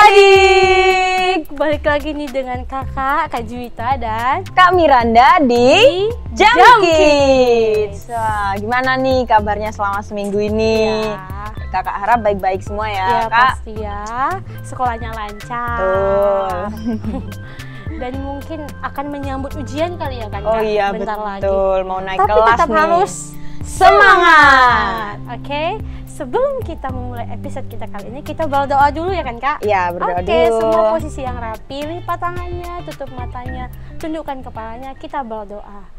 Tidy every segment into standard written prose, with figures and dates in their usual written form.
Adik-adik, balik lagi nih dengan Kak Juwita dan Kak Miranda di Jam Jam Kids. Wah, gimana nih kabarnya selama seminggu ini? Ya. Kakak harap baik-baik semua ya, Ya Kak. pasti ya, sekolahnya lancar. Betul. Dan mungkin akan menyambut ujian kali ya kan Kak? Oh iya, bentar betul. lagi. Mau naik Tapi kelas tetap nih. harus semangat. Oke, sebelum kita memulai episode kita kali ini, kita berdoa dulu ya kan Kak? Ya, berdoa Oke, dulu. semua posisi yang rapi, lipat tangannya, tutup matanya, tundukkan kepalanya, kita berdoa.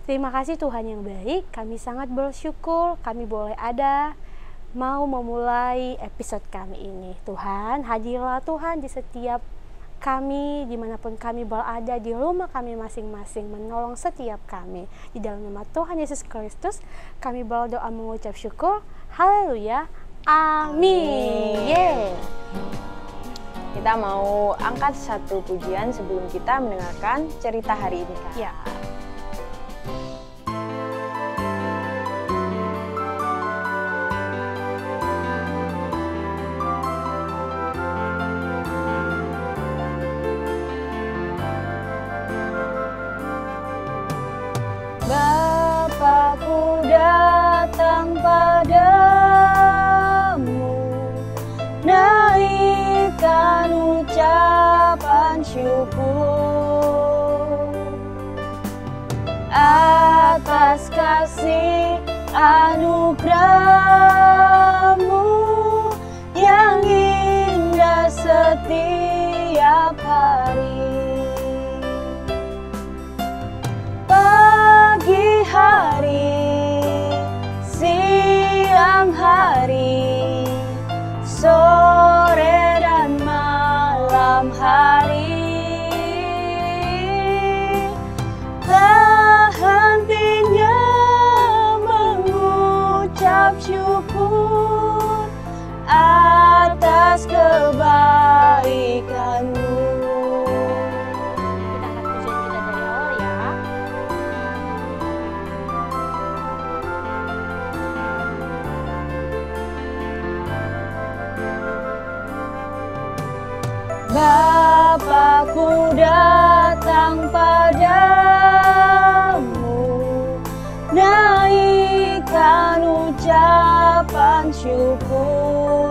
Terima kasih Tuhan yang baik, kami sangat bersyukur kami boleh ada, mau memulai episode kami ini. Tuhan, hadirlah Tuhan di setiap kami, dimanapun kami berada, di rumah kami masing-masing, menolong setiap kami. Di dalam nama Tuhan Yesus Kristus, kami berdoa mengucap syukur. Haleluya. Amin. Yeay. Kita mau angkat satu pujian sebelum kita mendengarkan cerita hari ini, Kak. Ya. Bapakku datang padamu, naikkan ucapan syukur atas kasih anugerah-Mu yang indah setiap hari. Pagi hari, siang hari, sore dan malam hari, tak hentinya mengucap syukur atas kebaikan-Mu. Kita angkat pujian kita dari awal ya. Bapakku datang padamu, naikkan ucapan syukur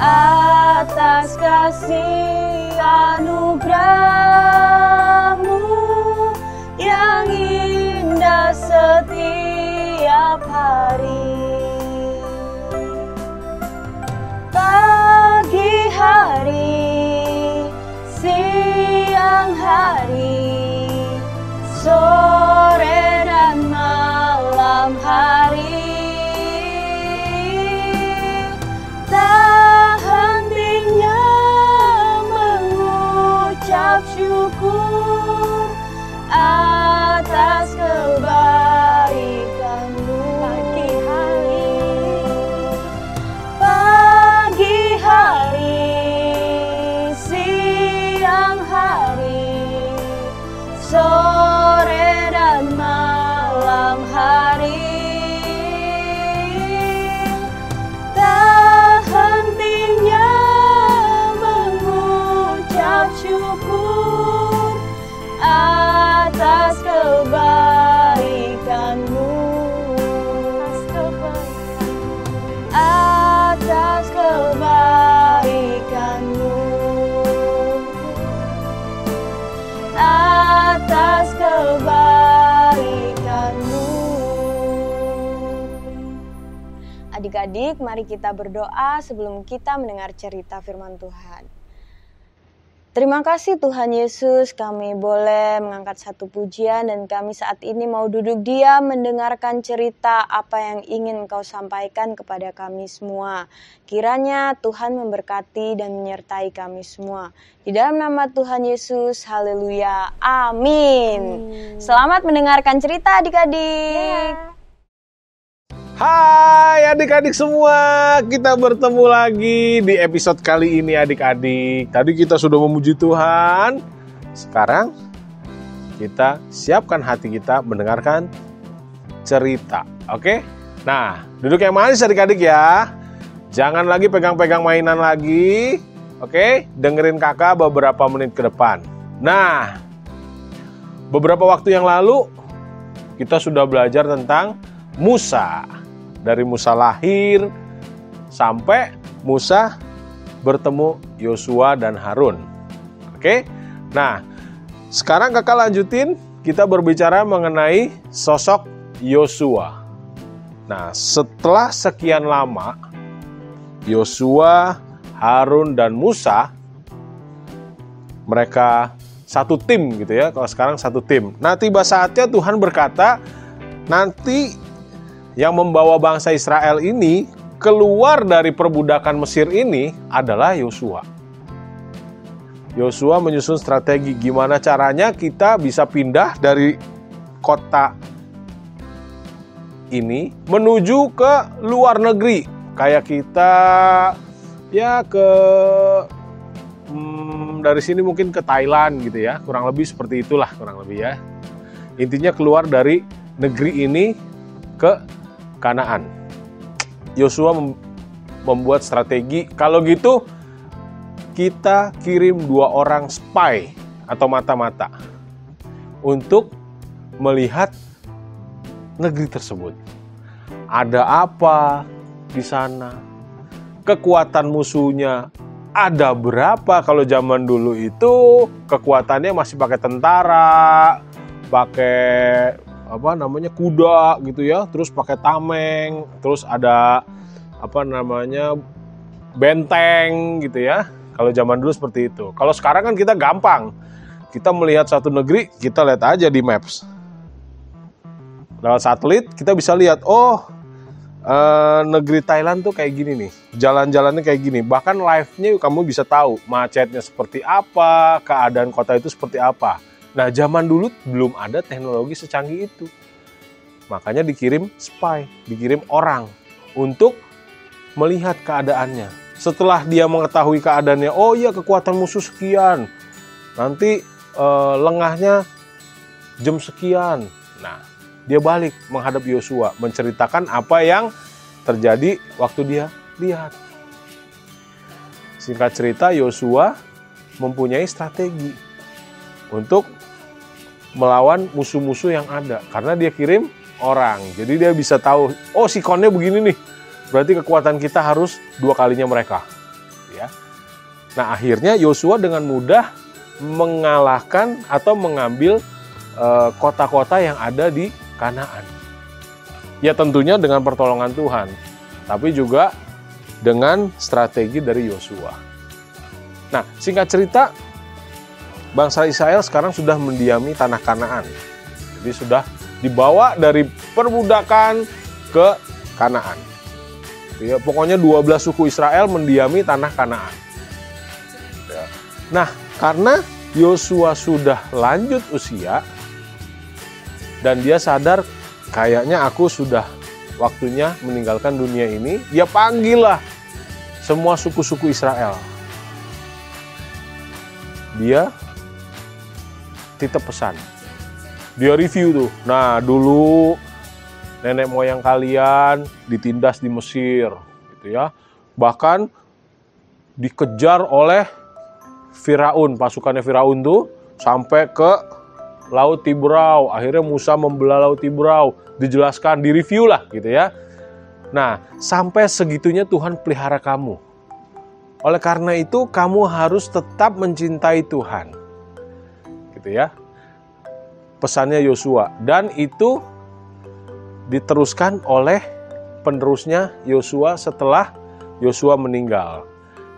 atas kasih anugerah-Mu yang indah setiap hari. Pagi hari, siang hari, sore dan malam hari, tak hentinya mengucap syukur atas kebaikan-Mu. Pagi hari, siang hari, sore dan malam hari, tak hentinya mengucap syukur atas kebaikan-Mu. Atas kebaikan-Mu, atas kebaikan-Mu. Adik-adik, mari kita berdoa sebelum kita mendengar cerita firman Tuhan. Terima kasih Tuhan Yesus, kami boleh mengangkat satu pujian dan kami saat ini mau duduk diam mendengarkan cerita apa yang ingin Engkau sampaikan kepada kami semua. Kiranya Tuhan memberkati dan menyertai kami semua. Di dalam nama Tuhan Yesus, haleluya, amin. Selamat mendengarkan cerita adik-adik. Ya. Hai adik-adik semua, kita bertemu lagi di episode kali ini adik-adik. Tadi kita sudah memuji Tuhan, sekarang kita siapkan hati kita mendengarkan cerita, oke? Nah, duduk yang manis adik-adik ya. Jangan lagi pegang-pegang mainan lagi. Oke, dengerin kakak beberapa menit ke depan. Nah, beberapa waktu yang lalu kita sudah belajar tentang Musa. Dari Musa lahir sampai Musa bertemu Yosua dan Harun. Oke, nah sekarang kakak lanjutin, kita berbicara mengenai sosok Yosua. Nah, setelah sekian lama Yosua, Harun, dan Musa, mereka satu tim gitu ya. Kalau sekarang satu tim. Nah, tiba saatnya Tuhan berkata, nanti yang membawa bangsa Israel ini keluar dari perbudakan Mesir ini adalah Yosua. Yosua menyusun strategi gimana caranya kita bisa pindah dari kota ini menuju ke luar negeri. Kayak kita ya ke dari sini mungkin ke Thailand gitu ya, kurang lebih seperti itulah kurang lebih ya. Intinya keluar dari negeri ini ke Kanaan. Yosua membuat strategi, kalau gitu kita kirim 2 orang spy atau mata-mata untuk melihat negeri tersebut. Ada apa di sana? Kekuatan musuhnya ada berapa? Kalau zaman dulu itu kekuatannya masih pakai tentara, pakai kuda gitu ya, terus pakai tameng, terus ada benteng gitu ya. Kalau zaman dulu seperti itu. Kalau sekarang kan kita gampang. Kita melihat satu negeri, kita lihat aja di maps. Lewat satelit kita bisa lihat, negeri Thailand tuh kayak gini nih, jalan-jalannya kayak gini. Bahkan live-nya kamu bisa tahu macetnya seperti apa, keadaan kota itu seperti apa. Nah, zaman dulu belum ada teknologi secanggih itu. Makanya dikirim spy, dikirim orang untuk melihat keadaannya. Setelah dia mengetahui keadaannya, oh iya kekuatan musuh sekian, nanti lengahnya jam sekian. Nah, dia balik menghadap Yosua, menceritakan apa yang terjadi waktu dia lihat. Singkat cerita, Yosua mempunyai strategi untuk melawan musuh-musuh yang ada. Karena dia kirim orang, jadi dia bisa tahu, oh sikonnya begini nih, berarti kekuatan kita harus 2 kalinya mereka. Ya. Nah, akhirnya Yosua dengan mudah mengalahkan atau mengambil kota-kota yang ada di Kanaan. Ya tentunya dengan pertolongan Tuhan, tapi juga dengan strategi dari Yosua. Nah, singkat cerita, bangsa Israel sekarang sudah mendiami tanah Kanaan. Jadi sudah dibawa dari perbudakan ke Kanaan. Ya, pokoknya 12 suku Israel mendiami tanah Kanaan. Ya. Nah, karena Yosua sudah lanjut usia, dan dia sadar kayaknya aku sudah waktunya meninggalkan dunia ini, dia panggillah semua suku-suku Israel. Dia titip pesan. Dia review tuh. Nah, dulu nenek moyang kalian ditindas di Mesir gitu ya. Bahkan dikejar oleh Firaun, pasukannya Firaun tuh sampai ke Laut Tibrau. Akhirnya Musa membelah Laut Tibrau. Dijelaskan, direview lah gitu ya. Nah, sampai segitunya Tuhan pelihara kamu. Oleh karena itu, kamu harus tetap mencintai Tuhan. Gitu ya. Pesannya Yosua. Dan itu diteruskan oleh penerusnya Yosua setelah Yosua meninggal.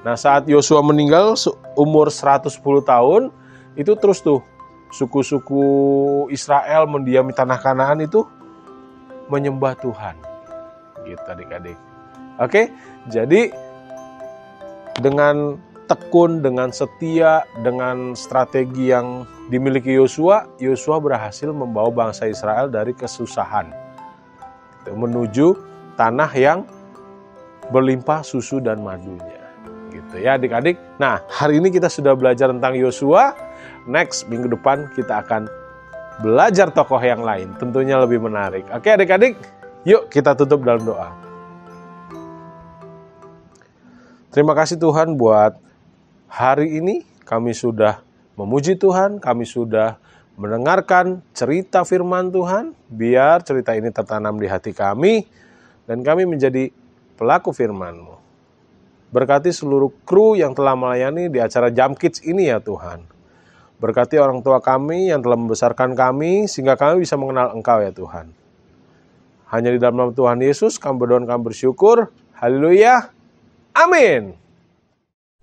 Nah, saat Yosua meninggal umur 110 tahun, itu terus tuh suku-suku Israel mendiami tanah Kanaan itu menyembah Tuhan. Gitu adik-adik. Oke, jadi dengan tekun, dengan setia, dengan strategi yang dimiliki Yosua, Yosua berhasil membawa bangsa Israel dari kesusahan menuju tanah yang berlimpah susu dan madunya. Gitu ya adik-adik. Nah, hari ini kita sudah belajar tentang Yosua. Next, minggu depan kita akan belajar tokoh yang lain. Tentunya lebih menarik. Oke adik-adik, yuk kita tutup dalam doa. Terima kasih Tuhan buat hari ini kami sudah memuji Tuhan, kami sudah mendengarkan cerita firman Tuhan. Biar cerita ini tertanam di hati kami dan kami menjadi pelaku firman-Mu. Berkati seluruh kru yang telah melayani di acara Jam Kids ini ya Tuhan. Berkati orang tua kami yang telah membesarkan kami sehingga kami bisa mengenal Engkau ya Tuhan. Hanya di dalam nama Tuhan Yesus kami berdoa dan kami bersyukur. Haleluya. Amin.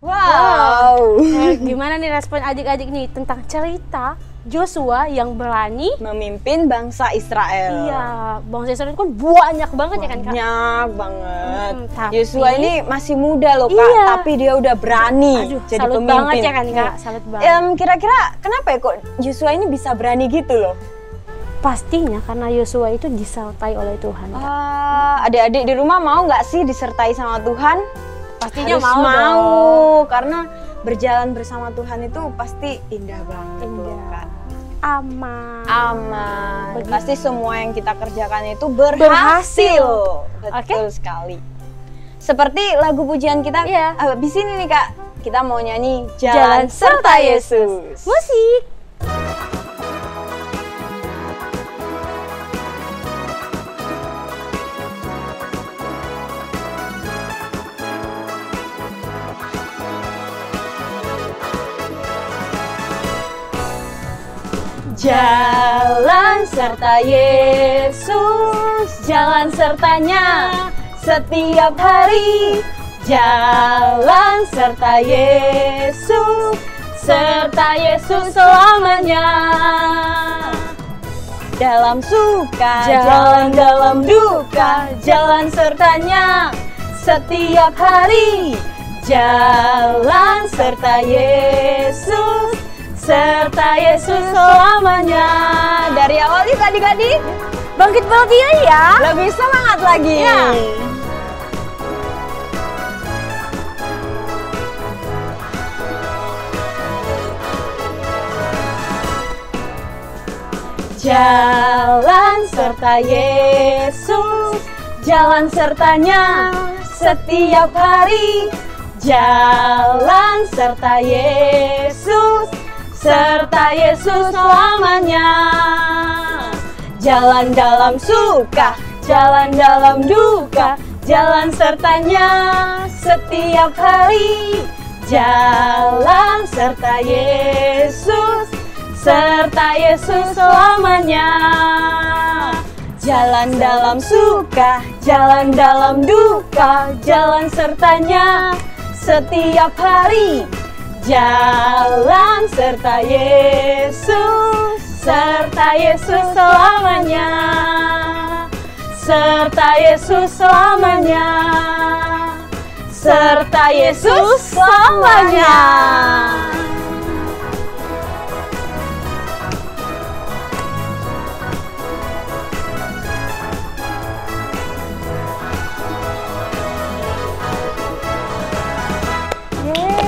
Wow. Gimana nih respon adik-adik nih tentang cerita Joshua yang berani Memimpin bangsa Israel. Iya, bangsa Israel kan banyak banget ya kan Kak? Banyak banget. Tapi Yosua ini masih muda loh Kak, Iya. tapi dia udah berani jadi salut pemimpin. banget ya kan Kak? Salut banget. Kira-kira kenapa ya kok Yosua ini bisa berani gitu loh? Pastinya karena Yosua itu disertai oleh Tuhan. Kak. Adik-adik di rumah mau nggak sih disertai sama Tuhan? Pastinya Harus mau dong. karena berjalan bersama Tuhan itu pasti indah banget loh, Indah. Kak. Aman. Begitu. Pasti semua yang kita kerjakan itu berhasil. Betul sekali. Seperti lagu pujian kita Iya. habis ini nih Kak, kita mau nyanyi Jalan Jalan serta serta Yesus. Musik. Jalan serta Yesus, jalan sertanya setiap hari. Jalan serta Yesus, serta Yesus selamanya. Dalam suka, jalan dalam duka, jalan sertanya setiap hari. Jalan serta Yesus, serta Yesus selamanya. Dari awal yuk adik-adik, Bangkit bahagia ya. lebih semangat lagi. Ya. Jalan serta Yesus, jalan sertanya setiap hari. Jalan serta Yesus, serta Yesus selamanya. Jalan dalam suka, jalan dalam duka, jalan sertanya setiap hari. Jalan serta Yesus, serta Yesus selamanya. Jalan dalam suka, jalan dalam duka, jalan sertanya setiap hari. Jalan serta Yesus, serta Yesus selamanya. Serta Yesus selamanya. Serta Yesus selamanya.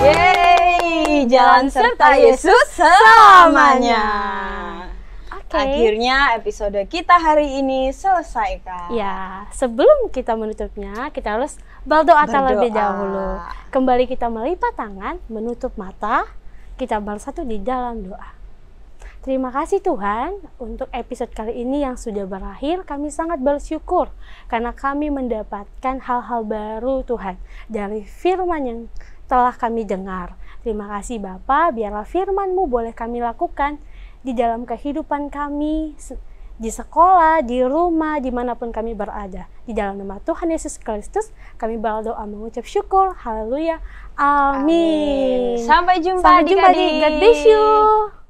Yeay, jalan serta Yesus selamanya. Oke. Akhirnya episode kita hari ini selesai, Kak. Ya, sebelum kita menutupnya, kita harus berdoa terlebih Berdoa. dahulu. Kembali kita melipat tangan, menutup mata, kita bersatu di dalam doa. Terima kasih Tuhan untuk episode kali ini yang sudah berakhir. Kami sangat bersyukur karena kami mendapatkan hal-hal baru Tuhan dari firman yang telah kami dengar. Terima kasih Bapa, biarlah firman-Mu boleh kami lakukan di dalam kehidupan kami, di sekolah, di rumah, dimanapun kami berada. Di dalam nama Tuhan Yesus Kristus, kami berdoa mengucap syukur. Haleluya. Amin. Sampai jumpa Sampai jumpa di adik-adik. God bless you.